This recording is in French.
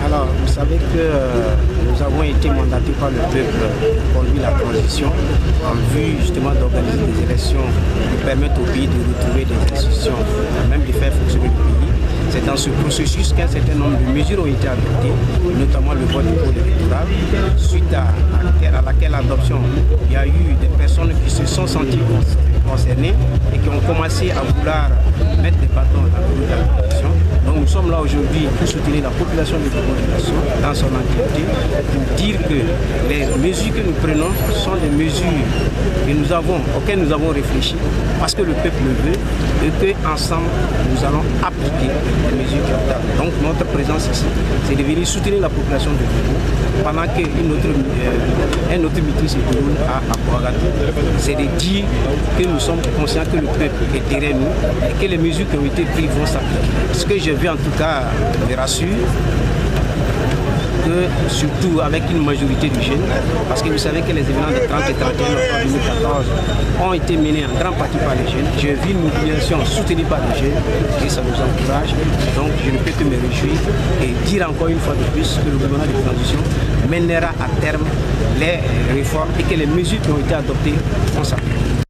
Alors, vous savez que nous avons été mandatés par le peuple pour conduire la transition en vue justement d'organiser des élections qui permettent au pays de retrouver des institutions, même de faire fonctionner le pays. C'est dans ce processus qu'un certain nombre de mesures ont été adoptées, notamment le vote du code électoral, suite à laquelle adoption, il y a eu des personnes qui se sont senties concernées et qui ont commencé à vouloir mettre des bâtons dans le de la population. Donc nous sommes là aujourd'hui pour soutenir la population de la population dans son entièreté, pour dire que les mesures que nous prenons sont des mesures auxquelles nous avons réfléchi parce que le peuple le veut et qu'ensemble nous allons appliquer les mesures qui ont été adoptées. Donc notre présence ici, c'est de venir soutenir la population de Bobo pendant qu'un autre meeting se déroule à Ouagadougou. C'est de dire que nous sommes conscients que le peuple est derrière nous et que les mesures qui ont été prises vont s'appliquer. Ce que je veux en tout cas me rassure, que surtout avec une majorité de jeunes, parce que vous savez que les événements de 30 et 31 octobre 2014 ont été menés en grande partie par les jeunes. J'ai vu une mobilisation soutenue par les jeunes et ça nous encourage. Donc je ne peux que me réjouir et dire encore une fois de plus que le gouvernement de transition mènera à terme les réformes et que les mesures qui ont été adoptées vont s'appliquer.